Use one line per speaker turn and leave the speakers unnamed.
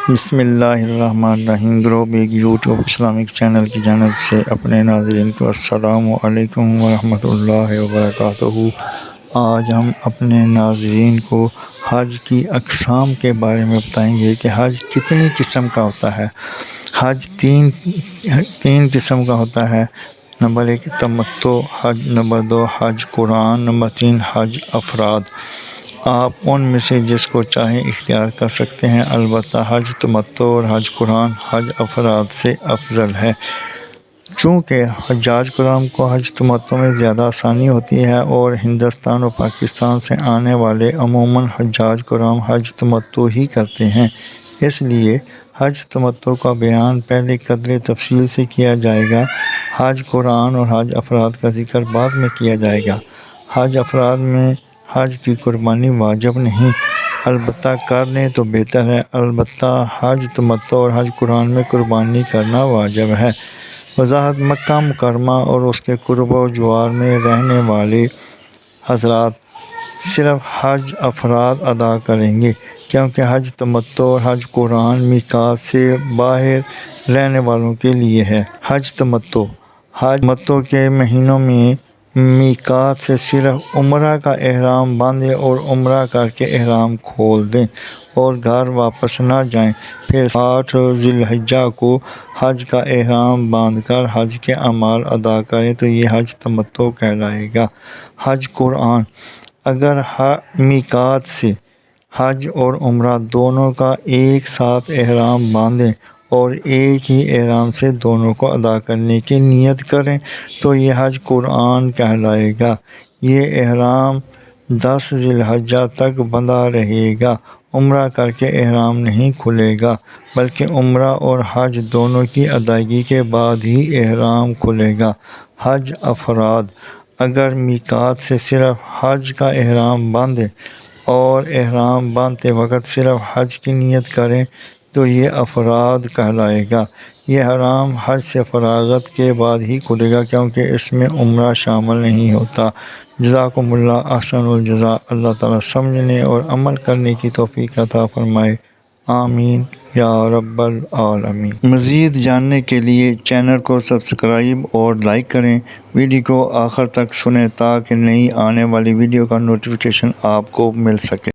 بسم اللہ الرحمن الرحیم۔ گروبیگ یوٹیوب اسلامک چینل کی جانب سے اپنے ناظرین کو السلام علیکم ورحمۃ اللہ وبرکاتہ۔ آج ہم اپنے ناظرین کو حج کی اقسام کے بارے میں بتائیں گے کہ حج کتنی قسم کا ہوتا ہے۔ حج تین قسم کا ہوتا ہے۔ نمبر 1 تمتع حج، نمبر 2 حج قرآن، نمبر 3 حج افراد۔ آپ ان میں سے جس کو چاہیں اختیار کر سکتے ہیں، البتہ حج تمتع اور حج قرآن حج افراد سے افضل ہے، چونکہ حجاج کرام کو حج تمتع میں زیادہ آسانی ہوتی ہے اور ہندوستان اور پاکستان سے آنے والے عموماً حجاج کرام حج تمتع ہی کرتے ہیں۔ اس لیے حج تمتع کا بیان پہلے قدر تفصیل سے کیا جائے گا، حج قرآن اور حج افراد کا ذکر بعد میں کیا جائے گا۔ حج افراد میں حج کی قربانی واجب نہیں، البتہ کر لیں تو بہتر ہے، البتہ حج تمتع اور حج قرآن میں قربانی کرنا واجب ہے۔ وضاحت: مکہ مکرمہ اور اس کے قرب و جوار میں رہنے والے حضرات صرف حج افراد ادا کریں گے، کیونکہ حج تمتع اور حج قرآن میقات سے باہر رہنے والوں کے لیے ہے۔ حج تمتع کے مہینوں میں میقات سے صرف عمرہ کا احرام باندھیں اور عمرہ کر کے احرام کھول دیں اور گھر واپس نہ جائیں، پھر 60 ذی الحجہ کو حج کا احرام باندھ کر حج کے اعمال ادا کریں تو یہ حج تمتع کہلائے گا۔ حج قرآن: اگر میقات سے حج اور عمرہ دونوں کا ایک ساتھ احرام باندھیں اور ایک ہی احرام سے دونوں کو ادا کرنے کی نیت کریں تو یہ حج قرآن کہلائے گا۔ یہ احرام 10 ذی الحجہ تک بندھا رہے گا۔ عمرہ کر کے احرام نہیں کھلے گا، بلکہ عمرہ اور حج دونوں کی ادائیگی کے بعد ہی احرام کھلے گا۔ حج افراد: اگر میقات سے صرف حج کا احرام باندھیں اور احرام باندھتے وقت صرف حج کی نیت کریں تو یہ افراد کہلائے گا۔ یہ احرام حج سے فراغت کے بعد ہی کھلے گا، کیونکہ اس میں عمرہ شامل نہیں ہوتا۔ جزاکم اللہ احسن الجزاء۔ اللہ تعالیٰ سمجھنے اور عمل کرنے کی توفیق عطا فرمائے، آمین یا رب العالمین۔ مزید جاننے کے لیے چینل کو سبسکرائب اور لائک کریں، ویڈیو کو آخر تک سنیں تاکہ نئی آنے والی ویڈیو کا نوٹیفیکیشن آپ کو مل سکے۔